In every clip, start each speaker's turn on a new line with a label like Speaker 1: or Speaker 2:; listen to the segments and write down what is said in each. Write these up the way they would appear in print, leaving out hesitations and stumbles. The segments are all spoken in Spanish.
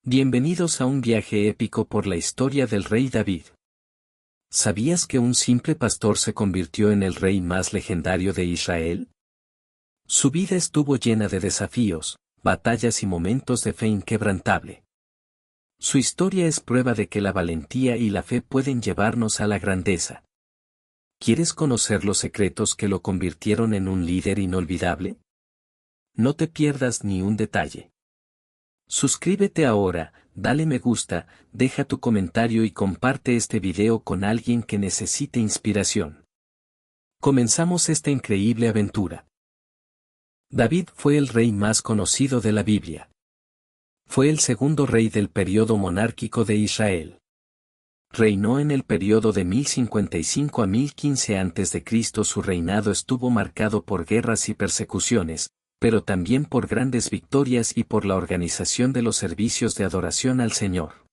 Speaker 1: Bienvenidos a un viaje épico por la historia del rey David. ¿Sabías que un simple pastor se convirtió en el rey más legendario de Israel? Su vida estuvo llena de desafíos, batallas y momentos de fe inquebrantable. Su historia es prueba de que la valentía y la fe pueden llevarnos a la grandeza. ¿Quieres conocer los secretos que lo convirtieron en un líder inolvidable? No te pierdas ni un detalle. Suscríbete ahora, dale me gusta, deja tu comentario y comparte este video con alguien que necesite inspiración. Comenzamos esta increíble aventura. David fue el rey más conocido de la Biblia. Fue el segundo rey del periodo monárquico de Israel. Reinó en el periodo de 1055 a 1015 a.C. Su reinado estuvo marcado por guerras y persecuciones, pero también por grandes victorias y por la organización de los servicios de adoración al Señor.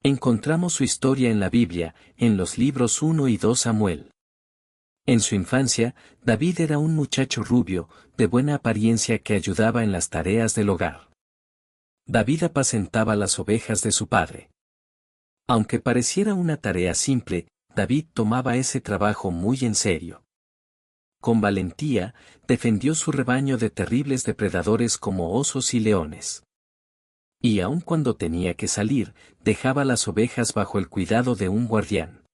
Speaker 1: Encontramos su historia en la Biblia, en los libros 1 y 2 Samuel. En su infancia, David era un muchacho rubio, de buena apariencia que ayudaba en las tareas del hogar. David apacentaba las ovejas de su padre. Aunque pareciera una tarea simple, David tomaba ese trabajo muy en serio. Con valentía, defendió su rebaño de terribles depredadores como osos y leones. Y aun cuando tenía que salir, dejaba las ovejas bajo el cuidado de un guardián.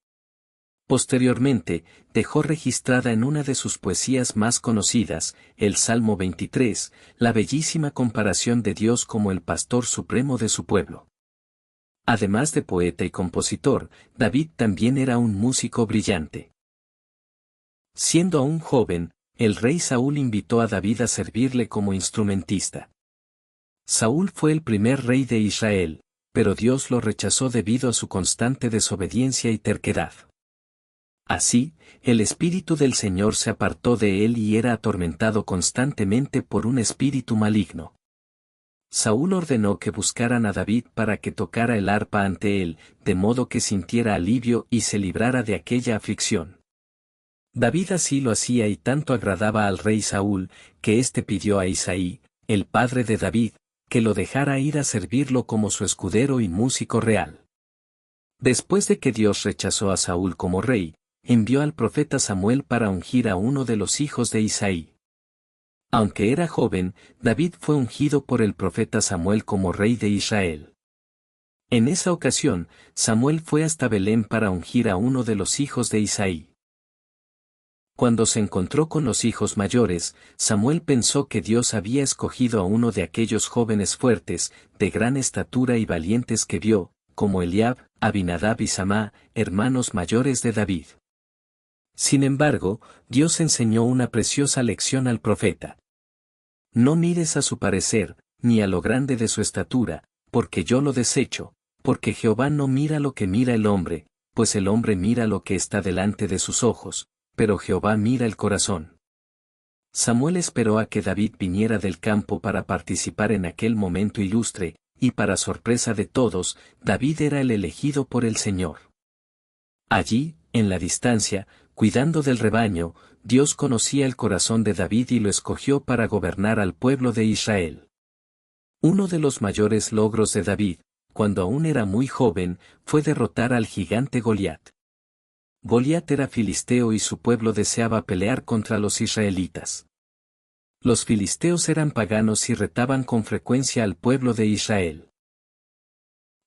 Speaker 1: Posteriormente, dejó registrada en una de sus poesías más conocidas, el Salmo 23, la bellísima comparación de Dios como el pastor supremo de su pueblo. Además de poeta y compositor, David también era un músico brillante. Siendo aún joven, el rey Saúl invitó a David a servirle como instrumentista. Saúl fue el primer rey de Israel, pero Dios lo rechazó debido a su constante desobediencia y terquedad. Así, el espíritu del Señor se apartó de él y era atormentado constantemente por un espíritu maligno. Saúl ordenó que buscaran a David para que tocara el arpa ante él, de modo que sintiera alivio y se librara de aquella aflicción. David así lo hacía y tanto agradaba al rey Saúl, que éste pidió a Isaí, el padre de David, que lo dejara ir a servirlo como su escudero y músico real. Después de que Dios rechazó a Saúl como rey, envió al profeta Samuel para ungir a uno de los hijos de Isaí. Aunque era joven, David fue ungido por el profeta Samuel como rey de Israel. En esa ocasión, Samuel fue hasta Belén para ungir a uno de los hijos de Isaí. Cuando se encontró con los hijos mayores, Samuel pensó que Dios había escogido a uno de aquellos jóvenes fuertes, de gran estatura y valientes que vio, como Eliab, Abinadab y Samá, hermanos mayores de David. Sin embargo, Dios enseñó una preciosa lección al profeta. No mires a su parecer, ni a lo grande de su estatura, porque yo lo desecho, porque Jehová no mira lo que mira el hombre, pues el hombre mira lo que está delante de sus ojos, pero Jehová mira el corazón. Samuel esperó a que David viniera del campo para participar en aquel momento ilustre, y para sorpresa de todos, David era el elegido por el Señor. Allí, en la distancia, cuidando del rebaño, Dios conocía el corazón de David y lo escogió para gobernar al pueblo de Israel. Uno de los mayores logros de David, cuando aún era muy joven, fue derrotar al gigante Goliat. Goliat era filisteo y su pueblo deseaba pelear contra los israelitas. Los filisteos eran paganos y retaban con frecuencia al pueblo de Israel.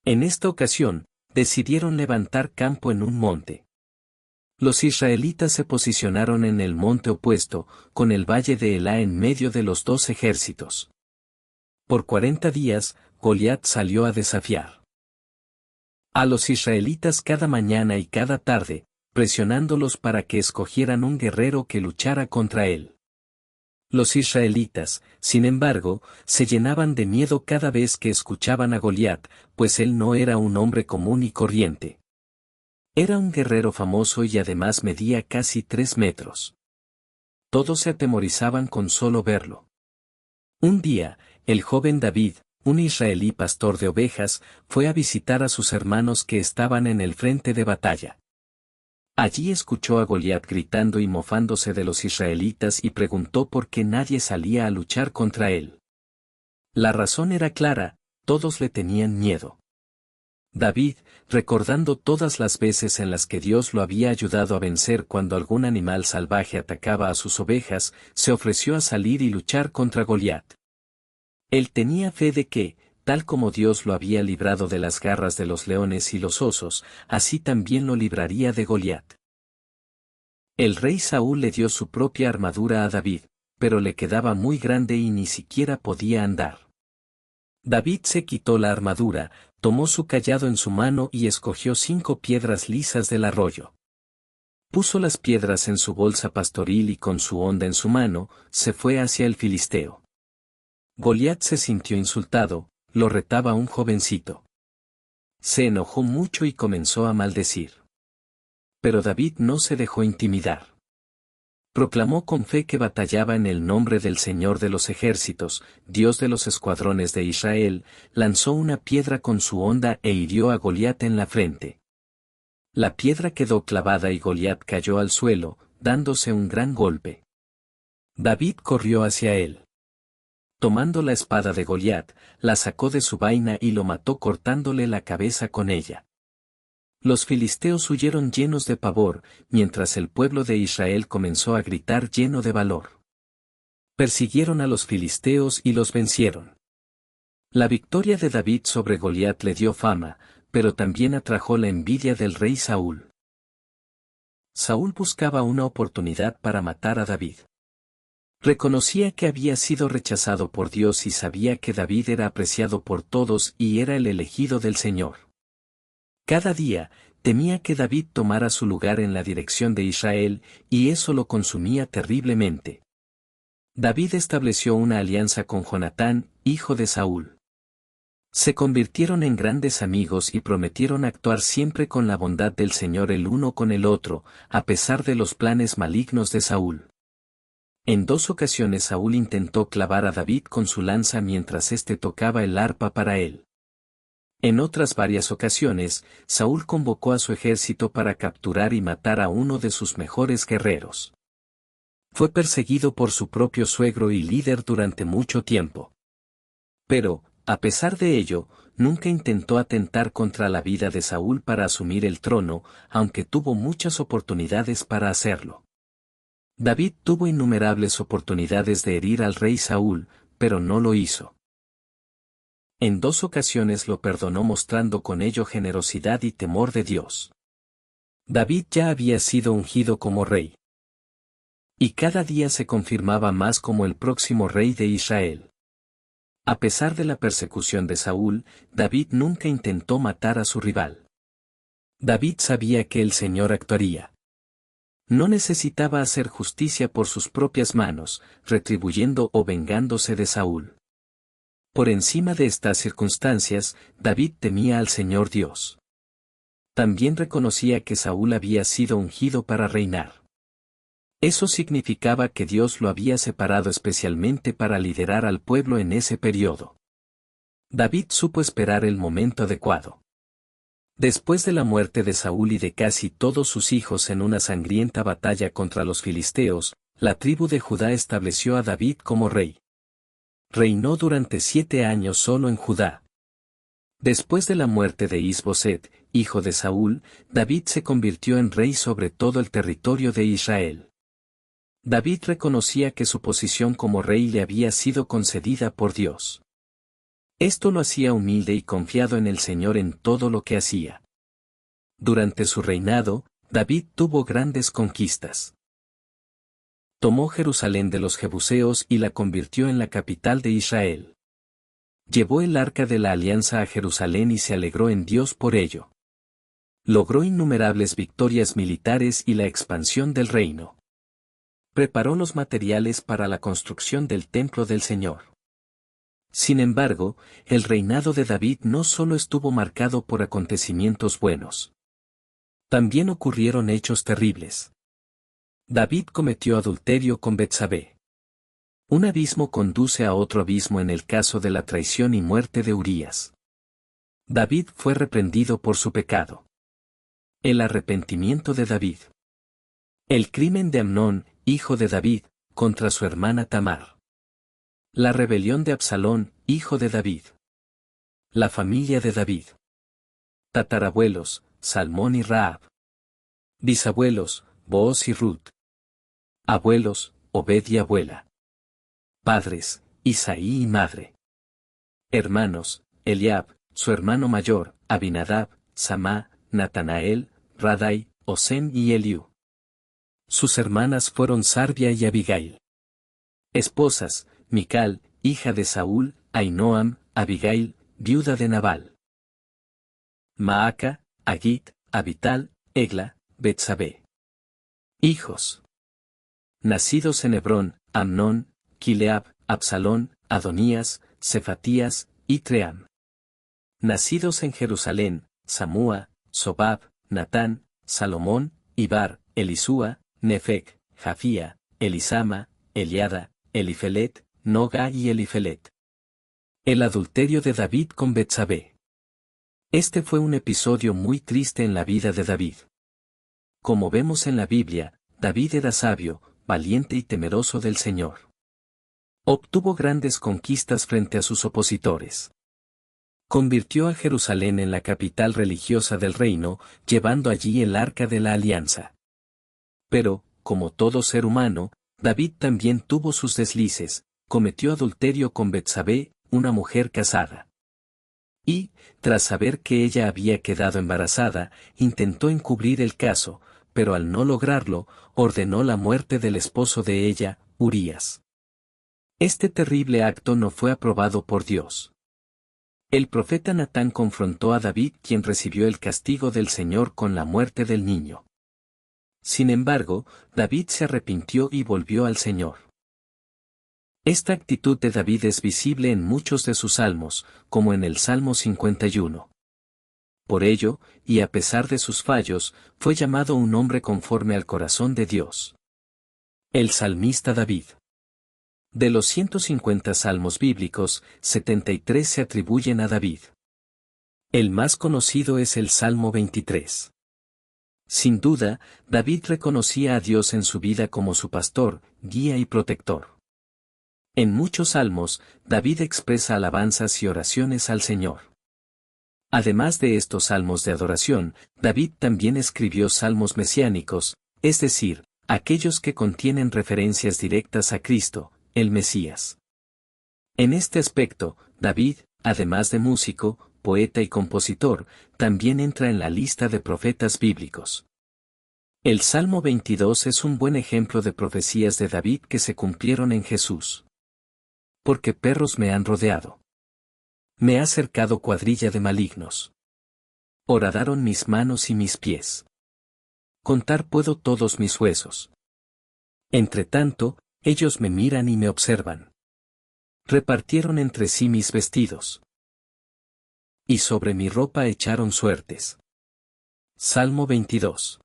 Speaker 1: En esta ocasión, decidieron levantar campo en un monte. Los israelitas se posicionaron en el monte opuesto, con el valle de Elá en medio de los dos ejércitos. Por 40 días, Goliat salió a desafiar a los israelitas cada mañana y cada tarde, presionándolos para que escogieran un guerrero que luchara contra él. Los israelitas, sin embargo, se llenaban de miedo cada vez que escuchaban a Goliat, pues él no era un hombre común y corriente. Era un guerrero famoso y además medía casi 3 metros. Todos se atemorizaban con solo verlo. Un día, el joven David, un israelí pastor de ovejas, fue a visitar a sus hermanos que estaban en el frente de batalla. Allí escuchó a Goliat gritando y mofándose de los israelitas y preguntó por qué nadie salía a luchar contra él. La razón era clara: todos le tenían miedo. David, recordando todas las veces en las que Dios lo había ayudado a vencer cuando algún animal salvaje atacaba a sus ovejas, se ofreció a salir y luchar contra Goliat. Él tenía fe de que, tal como Dios lo había librado de las garras de los leones y los osos, así también lo libraría de Goliat. El rey Saúl le dio su propia armadura a David, pero le quedaba muy grande y ni siquiera podía andar. David se quitó la armadura, tomó su cayado en su mano y escogió 5 piedras lisas del arroyo. Puso las piedras en su bolsa pastoril y con su honda en su mano, se fue hacia el filisteo. Goliat se sintió insultado, lo retaba un jovencito. Se enojó mucho y comenzó a maldecir. Pero David no se dejó intimidar. Proclamó con fe que batallaba en el nombre del Señor de los ejércitos, Dios de los escuadrones de Israel, lanzó una piedra con su honda e hirió a Goliat en la frente. La piedra quedó clavada y Goliat cayó al suelo, dándose un gran golpe. David corrió hacia él. Tomando la espada de Goliat, la sacó de su vaina y lo mató cortándole la cabeza con ella. Los filisteos huyeron llenos de pavor, mientras el pueblo de Israel comenzó a gritar lleno de valor. Persiguieron a los filisteos y los vencieron. La victoria de David sobre Goliat le dio fama, pero también atrajo la envidia del rey Saúl. Saúl buscaba una oportunidad para matar a David. Reconocía que había sido rechazado por Dios y sabía que David era apreciado por todos y era el elegido del Señor. Cada día, temía que David tomara su lugar en la dirección de Israel, y eso lo consumía terriblemente. David estableció una alianza con Jonatán, hijo de Saúl. Se convirtieron en grandes amigos y prometieron actuar siempre con la bondad del Señor el uno con el otro, a pesar de los planes malignos de Saúl. En 2 ocasiones Saúl intentó clavar a David con su lanza mientras éste tocaba el arpa para él. En otras varias ocasiones, Saúl convocó a su ejército para capturar y matar a uno de sus mejores guerreros. Fue perseguido por su propio suegro y líder durante mucho tiempo. Pero, a pesar de ello, nunca intentó atentar contra la vida de Saúl para asumir el trono, aunque tuvo muchas oportunidades para hacerlo. David tuvo innumerables oportunidades de herir al rey Saúl, pero no lo hizo. En 2 ocasiones lo perdonó mostrando con ello generosidad y temor de Dios. David ya había sido ungido como rey. Y cada día se confirmaba más como el próximo rey de Israel. A pesar de la persecución de Saúl, David nunca intentó matar a su rival. David sabía que el Señor actuaría. No necesitaba hacer justicia por sus propias manos, retribuyendo o vengándose de Saúl. Por encima de estas circunstancias, David temía al Señor Dios. También reconocía que Saúl había sido ungido para reinar. Eso significaba que Dios lo había separado especialmente para liderar al pueblo en ese periodo. David supo esperar el momento adecuado. Después de la muerte de Saúl y de casi todos sus hijos en una sangrienta batalla contra los filisteos, la tribu de Judá estableció a David como rey. Reinó durante 7 años solo en Judá. Después de la muerte de Is-Boset, hijo de Saúl, David se convirtió en rey sobre todo el territorio de Israel. David reconocía que su posición como rey le había sido concedida por Dios. Esto lo hacía humilde y confiado en el Señor en todo lo que hacía. Durante su reinado, David tuvo grandes conquistas. Tomó Jerusalén de los jebuseos y la convirtió en la capital de Israel. Llevó el arca de la alianza a Jerusalén y se alegró en Dios por ello. Logró innumerables victorias militares y la expansión del reino. Preparó los materiales para la construcción del templo del Señor. Sin embargo, el reinado de David no solo estuvo marcado por acontecimientos buenos. También ocurrieron hechos terribles. David cometió adulterio con Betsabé. Un abismo conduce a otro abismo en el caso de la traición y muerte de Urías. David fue reprendido por su pecado. El arrepentimiento de David. El crimen de Amnón, hijo de David, contra su hermana Tamar. La rebelión de Absalón, hijo de David. La familia de David. Tatarabuelos, Salmón y Rahab. Bisabuelos, Booz y Ruth. Abuelos, Obed y abuela. Padres, Isaí y madre. Hermanos, Eliab, su hermano mayor, Abinadab, Samá, Natanael, Radai, Osem y Eliú. Sus hermanas fueron Sarbia y Abigail. Esposas, Mical, hija de Saúl, Ainoam, Abigail, viuda de Nabal. Maaca, Agit, Abital, Egla, Betsabé. Hijos. Nacidos en Hebrón, Amnón, Kileab, Absalón, Adonías, Cefatías, y Tream. Nacidos en Jerusalén, Samúa, Sobab, Natán, Salomón, Ibar, Elisúa, Nefec, Jafía, Elisama, Eliada, Elifelet, Noga y Elifelet. El adulterio de David con Betsabé. Este fue un episodio muy triste en la vida de David. Como vemos en la Biblia, David era sabio, valiente y temeroso del Señor. Obtuvo grandes conquistas frente a sus opositores. Convirtió a Jerusalén en la capital religiosa del reino, llevando allí el Arca de la Alianza. Pero, como todo ser humano, David también tuvo sus deslices, cometió adulterio con Betsabé, una mujer casada. Y, tras saber que ella había quedado embarazada, intentó encubrir el caso, pero al no lograrlo, ordenó la muerte del esposo de ella, Urías. Este terrible acto no fue aprobado por Dios. El profeta Natán confrontó a David, quien recibió el castigo del Señor con la muerte del niño. Sin embargo, David se arrepintió y volvió al Señor. Esta actitud de David es visible en muchos de sus salmos, como en el Salmo 51. Por ello, y a pesar de sus fallos, fue llamado un hombre conforme al corazón de Dios. El salmista David. De los 150 salmos bíblicos, 73 se atribuyen a David. El más conocido es el Salmo 23. Sin duda, David reconocía a Dios en su vida como su pastor, guía y protector. En muchos salmos, David expresa alabanzas y oraciones al Señor. Además de estos salmos de adoración, David también escribió salmos mesiánicos, es decir, aquellos que contienen referencias directas a Cristo, el Mesías. En este aspecto, David, además de músico, poeta y compositor, también entra en la lista de profetas bíblicos. El Salmo 22 es un buen ejemplo de profecías de David que se cumplieron en Jesús. Porque perros me han rodeado. Me ha cercado cuadrilla de malignos. Horadaron mis manos y mis pies. Contar puedo todos mis huesos. Entre tanto, ellos me miran y me observan. Repartieron entre sí mis vestidos. Y sobre mi ropa echaron suertes. Salmo 22.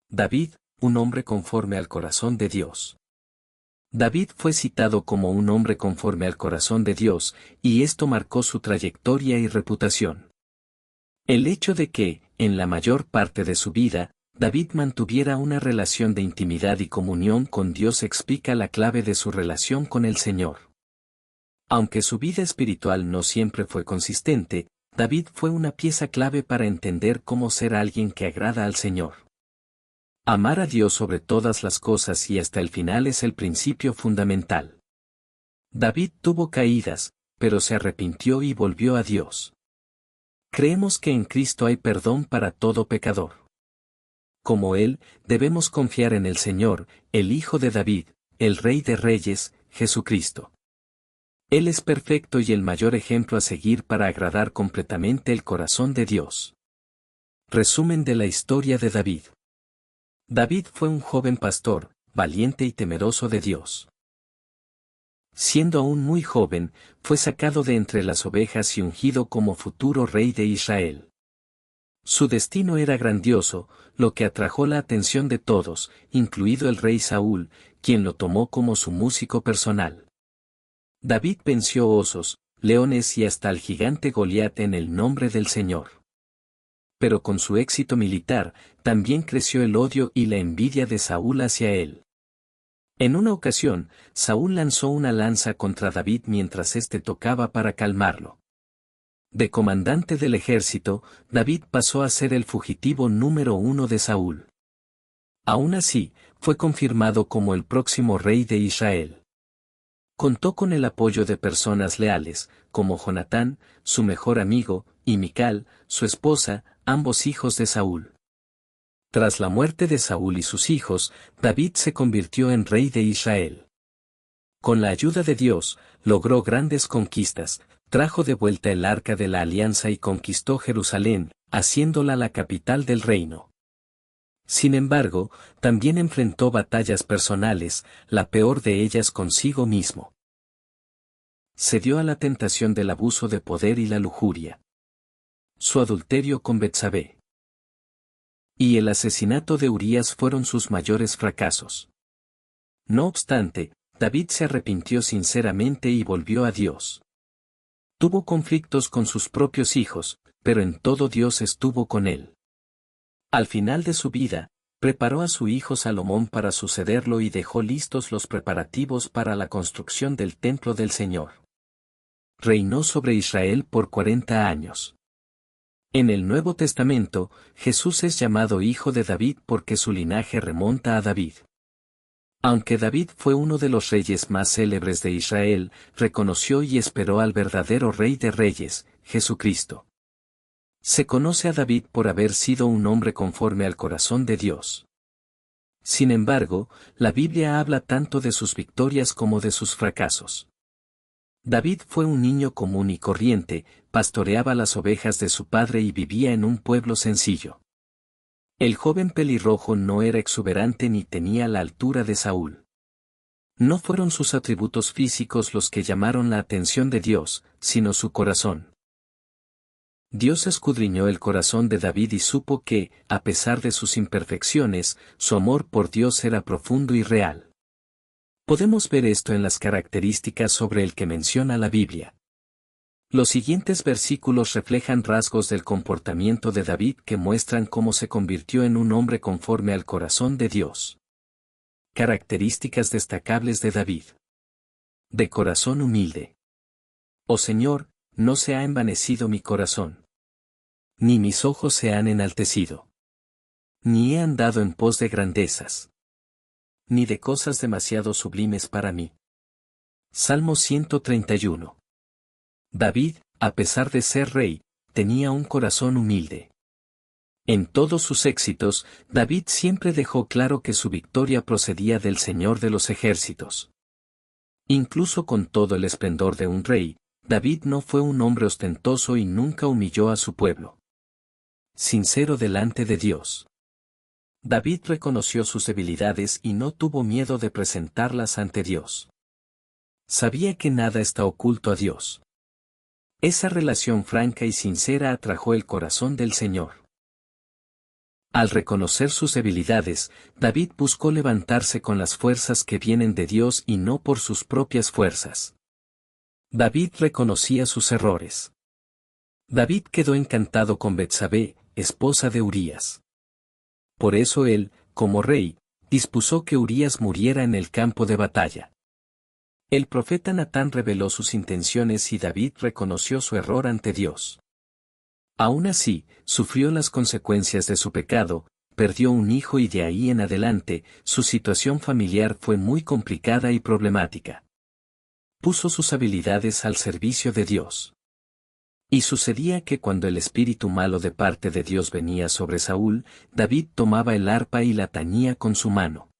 Speaker 1: David, un hombre conforme al corazón de Dios. David fue citado como un hombre conforme al corazón de Dios, y esto marcó su trayectoria y reputación. El hecho de que, en la mayor parte de su vida, David mantuviera una relación de intimidad y comunión con Dios explica la clave de su relación con el Señor. Aunque su vida espiritual no siempre fue consistente, David fue una pieza clave para entender cómo ser alguien que agrada al Señor. Amar a Dios sobre todas las cosas y hasta el final es el principio fundamental. David tuvo caídas, pero se arrepintió y volvió a Dios. Creemos que en Cristo hay perdón para todo pecador. Como Él, debemos confiar en el Señor, el Hijo de David, el Rey de Reyes, Jesucristo. Él es perfecto y el mayor ejemplo a seguir para agradar completamente el corazón de Dios. Resumen de la historia de David. David fue un joven pastor, valiente y temeroso de Dios. Siendo aún muy joven, fue sacado de entre las ovejas y ungido como futuro rey de Israel. Su destino era grandioso, lo que atrajo la atención de todos, incluido el rey Saúl, quien lo tomó como su músico personal. David venció osos, leones y hasta al gigante Goliat en el nombre del Señor. Pero con su éxito militar, también creció el odio y la envidia de Saúl hacia él. En una ocasión, Saúl lanzó una lanza contra David mientras éste tocaba para calmarlo. De comandante del ejército, David pasó a ser el fugitivo número 1 de Saúl. Aún así, fue confirmado como el próximo rey de Israel. Contó con el apoyo de personas leales, como Jonatán, su mejor amigo, y Mical, su esposa, ambos hijos de Saúl. Tras la muerte de Saúl y sus hijos, David se convirtió en rey de Israel. Con la ayuda de Dios, logró grandes conquistas, trajo de vuelta el arca de la alianza y conquistó Jerusalén, haciéndola la capital del reino. Sin embargo, también enfrentó batallas personales, la peor de ellas consigo mismo. Cedió a la tentación del abuso de poder y la lujuria. Su adulterio con Betsabé y el asesinato de Urías fueron sus mayores fracasos. No obstante, David se arrepintió sinceramente y volvió a Dios. Tuvo conflictos con sus propios hijos, pero en todo Dios estuvo con él. Al final de su vida, preparó a su hijo Salomón para sucederlo y dejó listos los preparativos para la construcción del templo del Señor. Reinó sobre Israel por 40 años. En el Nuevo Testamento, Jesús es llamado Hijo de David porque su linaje remonta a David. Aunque David fue uno de los reyes más célebres de Israel, reconoció y esperó al verdadero Rey de Reyes, Jesucristo. Se conoce a David por haber sido un hombre conforme al corazón de Dios. Sin embargo, la Biblia habla tanto de sus victorias como de sus fracasos. David fue un niño común y corriente, pastoreaba las ovejas de su padre y vivía en un pueblo sencillo. El joven pelirrojo no era exuberante ni tenía la altura de Saúl. No fueron sus atributos físicos los que llamaron la atención de Dios, sino su corazón. Dios escudriñó el corazón de David y supo que, a pesar de sus imperfecciones, su amor por Dios era profundo y real. Podemos ver esto en las características sobre el que menciona la Biblia. Los siguientes versículos reflejan rasgos del comportamiento de David que muestran cómo se convirtió en un hombre conforme al corazón de Dios. Características destacables de David. De corazón humilde. Oh Señor, no se ha envanecido mi corazón. Ni mis ojos se han enaltecido. Ni he andado en pos de grandezas. Ni de cosas demasiado sublimes para mí. Salmo 131. David, a pesar de ser rey, tenía un corazón humilde. En todos sus éxitos, David siempre dejó claro que su victoria procedía del Señor de los ejércitos. Incluso con todo el esplendor de un rey, David no fue un hombre ostentoso y nunca humilló a su pueblo. Sincero delante de Dios. David reconoció sus debilidades y no tuvo miedo de presentarlas ante Dios. Sabía que nada está oculto a Dios. Esa relación franca y sincera atrajo el corazón del Señor. Al reconocer sus debilidades, David buscó levantarse con las fuerzas que vienen de Dios y no por sus propias fuerzas. David reconocía sus errores. David quedó encantado con Betsabé, esposa de Urías. Por eso él, como rey, dispuso que Urías muriera en el campo de batalla. El profeta Natán reveló sus intenciones y David reconoció su error ante Dios. Aún así, sufrió las consecuencias de su pecado, perdió un hijo y de ahí en adelante, su situación familiar fue muy complicada y problemática. Puso sus habilidades al servicio de Dios. Y sucedía que cuando el espíritu malo de parte de Dios venía sobre Saúl, David tomaba el arpa y la tañía con su mano.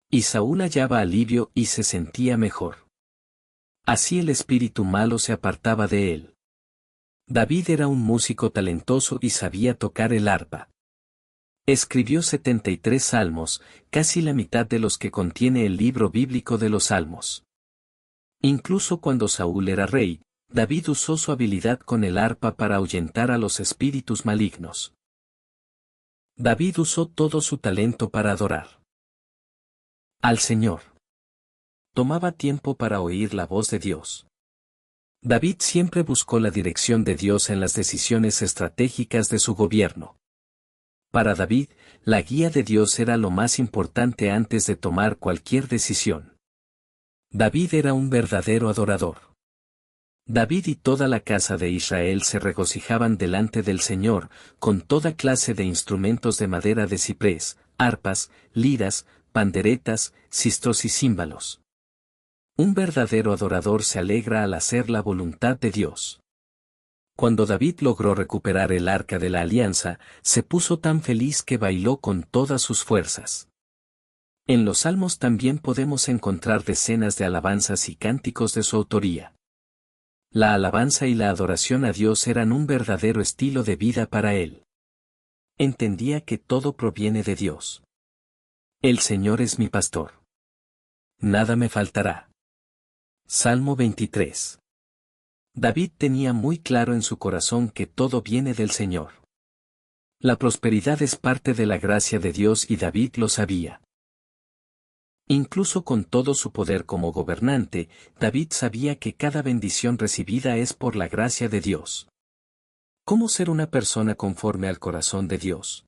Speaker 1: Y Saúl hallaba alivio y se sentía mejor. Así el espíritu malo se apartaba de él. David era un músico talentoso y sabía tocar el arpa. Escribió 73 salmos, casi la mitad de los que contiene el libro bíblico de los Salmos. Incluso cuando Saúl era rey, David usó su habilidad con el arpa para ahuyentar a los espíritus malignos. David usó todo su talento para adorar al Señor. Tomaba tiempo para oír la voz de Dios. David siempre buscó la dirección de Dios en las decisiones estratégicas de su gobierno. Para David, la guía de Dios era lo más importante antes de tomar cualquier decisión. David era un verdadero adorador. David y toda la casa de Israel se regocijaban delante del Señor, con toda clase de instrumentos de madera de ciprés, arpas, liras, panderetas, sistros y címbalos. Un verdadero adorador se alegra al hacer la voluntad de Dios. Cuando David logró recuperar el arca de la alianza, se puso tan feliz que bailó con todas sus fuerzas. En los salmos también podemos encontrar decenas de alabanzas y cánticos de su autoría. La alabanza y la adoración a Dios eran un verdadero estilo de vida para él. Entendía que todo proviene de Dios. El Señor es mi pastor. Nada me faltará. Salmo 23. David tenía muy claro en su corazón que todo viene del Señor. La prosperidad es parte de la gracia de Dios y David lo sabía. Incluso con todo su poder como gobernante, David sabía que cada bendición recibida es por la gracia de Dios. ¿Cómo ser una persona conforme al corazón de Dios?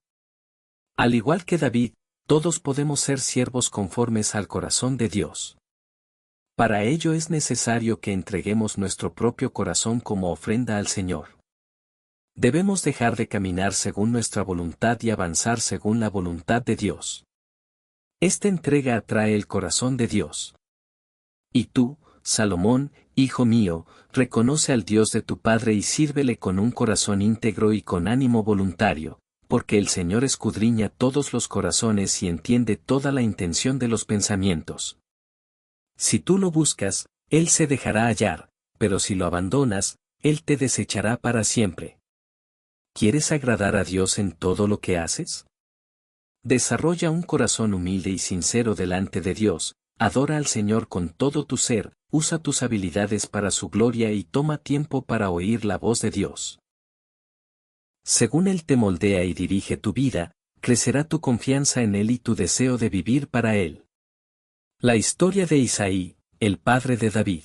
Speaker 1: Al igual que David, todos podemos ser siervos conformes al corazón de Dios. Para ello es necesario que entreguemos nuestro propio corazón como ofrenda al Señor. Debemos dejar de caminar según nuestra voluntad y avanzar según la voluntad de Dios. Esta entrega atrae el corazón de Dios. Y tú, Salomón, hijo mío, reconoce al Dios de tu Padre y sírvele con un corazón íntegro y con ánimo voluntario, porque el Señor escudriña todos los corazones y entiende toda la intención de los pensamientos. Si tú lo buscas, Él se dejará hallar, pero si lo abandonas, Él te desechará para siempre. ¿Quieres agradar a Dios en todo lo que haces? Desarrolla un corazón humilde y sincero delante de Dios, adora al Señor con todo tu ser, usa tus habilidades para su gloria y toma tiempo para oír la voz de Dios. Según Él te moldea y dirige tu vida, crecerá tu confianza en Él y tu deseo de vivir para Él. La historia de Isaí, el padre de David.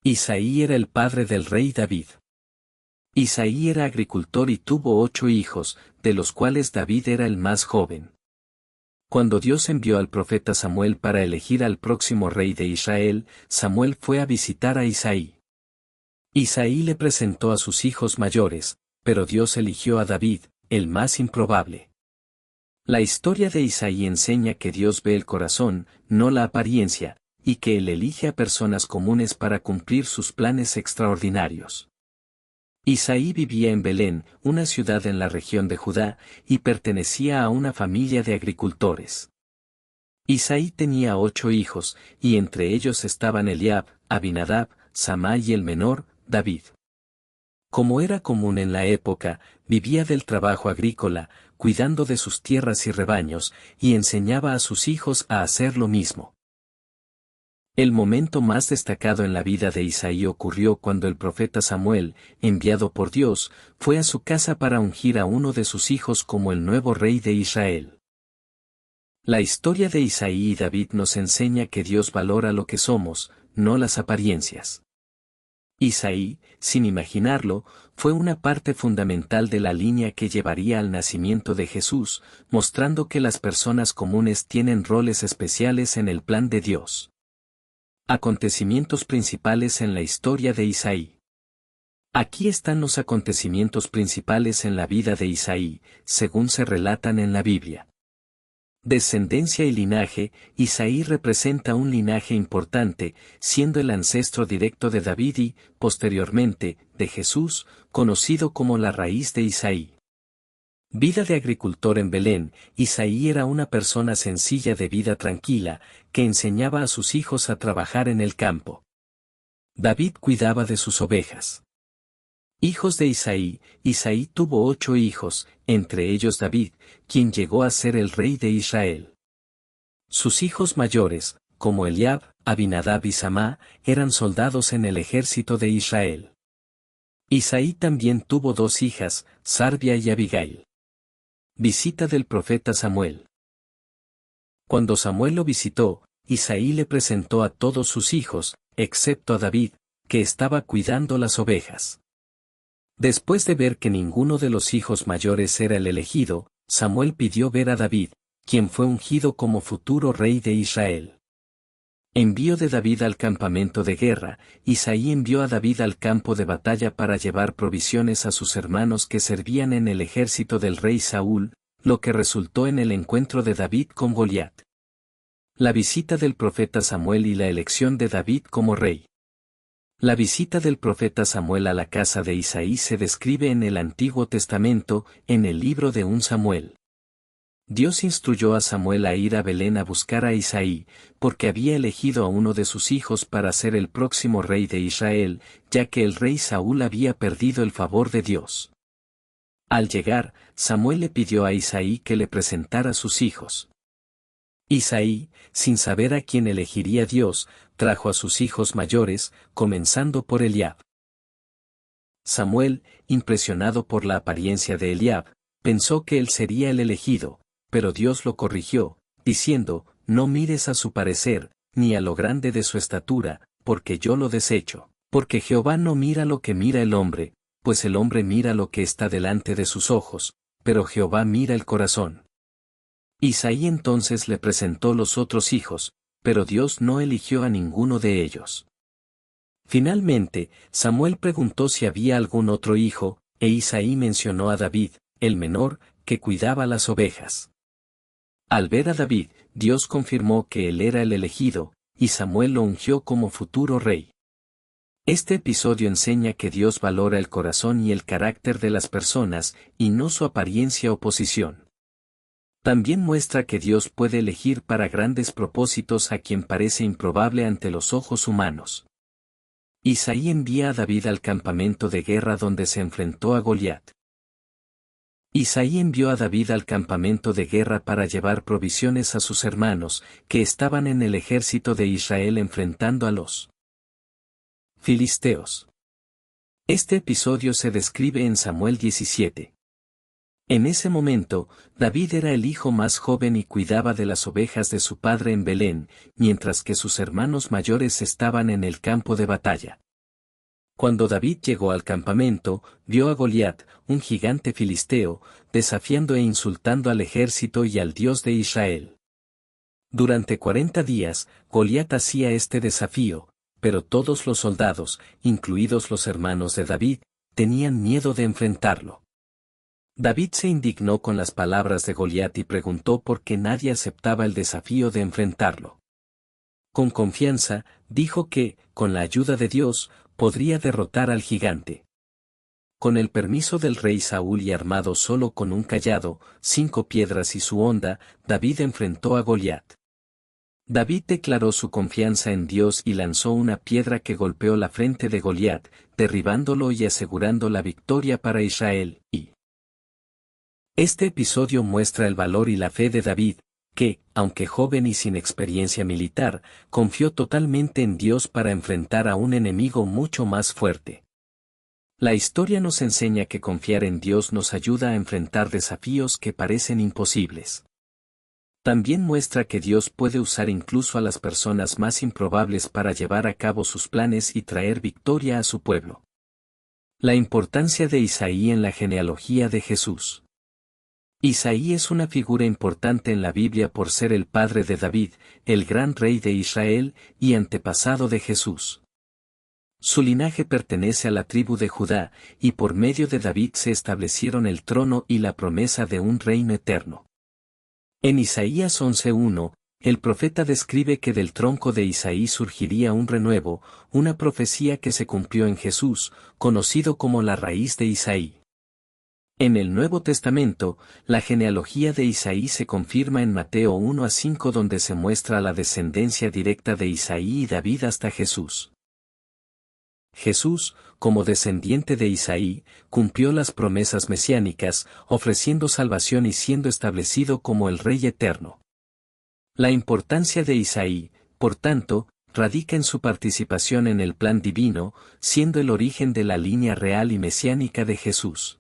Speaker 1: Isaí era el padre del rey David. Isaí era agricultor y tuvo 8 hijos, de los cuales David era el más joven. Cuando Dios envió al profeta Samuel para elegir al próximo rey de Israel, Samuel fue a visitar a Isaí. Isaí le presentó a sus hijos mayores, pero Dios eligió a David, el más improbable. La historia de Isaí enseña que Dios ve el corazón, no la apariencia, y que Él elige a personas comunes para cumplir sus planes extraordinarios. Isaí vivía en Belén, una ciudad en la región de Judá, y pertenecía a una familia de agricultores. Isaí tenía 8 hijos, y entre ellos estaban Eliab, Abinadab, Samá y el menor, David. Como era común en la época, vivía del trabajo agrícola, cuidando de sus tierras y rebaños, y enseñaba a sus hijos a hacer lo mismo. El momento más destacado en la vida de Isaí ocurrió cuando el profeta Samuel, enviado por Dios, fue a su casa para ungir a uno de sus hijos como el nuevo rey de Israel. La historia de Isaí y David nos enseña que Dios valora lo que somos, no las apariencias. Isaí, sin imaginarlo, fue una parte fundamental de la línea que llevaría al nacimiento de Jesús, mostrando que las personas comunes tienen roles especiales en el plan de Dios. Acontecimientos principales en la historia de Isaí. Aquí están los acontecimientos principales en la vida de Isaí, según se relatan en la Biblia. Descendencia y linaje. Isaí representa un linaje importante, siendo el ancestro directo de David y, posteriormente, de Jesús, conocido como la raíz de Isaí. Vida de agricultor en Belén. Isaí era una persona sencilla de vida tranquila, que enseñaba a sus hijos a trabajar en el campo. David cuidaba de sus ovejas. Hijos de Isaí. Isaí tuvo 8 hijos, entre ellos David, quien llegó a ser el rey de Israel. Sus hijos mayores, como Eliab, Abinadab y Samá, eran soldados en el ejército de Israel. Isaí también tuvo 2 hijas, Sarbia y Abigail. Visita del profeta Samuel. Cuando Samuel lo visitó, Isaí le presentó a todos sus hijos, excepto a David, que estaba cuidando las ovejas. Después de ver que ninguno de los hijos mayores era el elegido, Samuel pidió ver a David, quien fue ungido como futuro rey de Israel. Envío de David al campamento de guerra. Isaí envió a David al campo de batalla para llevar provisiones a sus hermanos que servían en el ejército del rey Saúl, lo que resultó en el encuentro de David con Goliat. La visita del profeta Samuel y la elección de David como rey. La visita del profeta Samuel a la casa de Isaí se describe en el Antiguo Testamento, en el libro de 1 Samuel. Dios instruyó a Samuel a ir a Belén a buscar a Isaí, porque había elegido a uno de sus hijos para ser el próximo rey de Israel, ya que el rey Saúl había perdido el favor de Dios. Al llegar, Samuel le pidió a Isaí que le presentara a sus hijos. Isaí, sin saber a quién elegiría Dios, trajo a sus hijos mayores, comenzando por Eliab. Samuel, impresionado por la apariencia de Eliab, pensó que él sería el elegido, pero Dios lo corrigió, diciendo, no mires a su parecer, ni a lo grande de su estatura, porque yo lo desecho, porque Jehová no mira lo que mira el hombre, pues el hombre mira lo que está delante de sus ojos, pero Jehová mira el corazón. Isaí entonces le presentó los otros hijos, pero Dios no eligió a ninguno de ellos. Finalmente, Samuel preguntó si había algún otro hijo, e Isaí mencionó a David, el menor, que cuidaba las ovejas. Al ver a David, Dios confirmó que él era el elegido, y Samuel lo ungió como futuro rey. Este episodio enseña que Dios valora el corazón y el carácter de las personas, y no su apariencia o posición. También muestra que Dios puede elegir para grandes propósitos a quien parece improbable ante los ojos humanos. Isaí envía a David al campamento de guerra donde se enfrentó a Goliat. Isaí envió a David al campamento de guerra para llevar provisiones a sus hermanos, que estaban en el ejército de Israel enfrentando a los filisteos. Este episodio se describe en Samuel 17. En ese momento, David era el hijo más joven y cuidaba de las ovejas de su padre en Belén, mientras que sus hermanos mayores estaban en el campo de batalla. Cuando David llegó al campamento, vio a Goliat, un gigante filisteo, desafiando e insultando al ejército y al Dios de Israel. Durante 40 días, Goliat hacía este desafío, pero todos los soldados, incluidos los hermanos de David, tenían miedo de enfrentarlo. David se indignó con las palabras de Goliat y preguntó por qué nadie aceptaba el desafío de enfrentarlo. Con confianza, dijo que, con la ayuda de Dios, podría derrotar al gigante. Con el permiso del rey Saúl y armado solo con un cayado, 5 piedras y su honda, David enfrentó a Goliat. David declaró su confianza en Dios y lanzó una piedra que golpeó la frente de Goliat, derribándolo y asegurando la victoria para Israel. Este episodio muestra el valor y la fe de David, que, aunque joven y sin experiencia militar, confió totalmente en Dios para enfrentar a un enemigo mucho más fuerte. La historia nos enseña que confiar en Dios nos ayuda a enfrentar desafíos que parecen imposibles. También muestra que Dios puede usar incluso a las personas más improbables para llevar a cabo sus planes y traer victoria a su pueblo. La importancia de Isaí en la genealogía de Jesús. Isaí es una figura importante en la Biblia por ser el padre de David, el gran rey de Israel, y antepasado de Jesús. Su linaje pertenece a la tribu de Judá, y por medio de David se establecieron el trono y la promesa de un reino eterno. En Isaías 11:1, el profeta describe que del tronco de Isaí surgiría un renuevo, una profecía que se cumplió en Jesús, conocido como la raíz de Isaí. En el Nuevo Testamento, la genealogía de Isaí se confirma en Mateo 1-5 donde se muestra la descendencia directa de Isaí y David hasta Jesús. Jesús, como descendiente de Isaí, cumplió las promesas mesiánicas, ofreciendo salvación y siendo establecido como el Rey eterno. La importancia de Isaí, por tanto, radica en su participación en el plan divino, siendo el origen de la línea real y mesiánica de Jesús.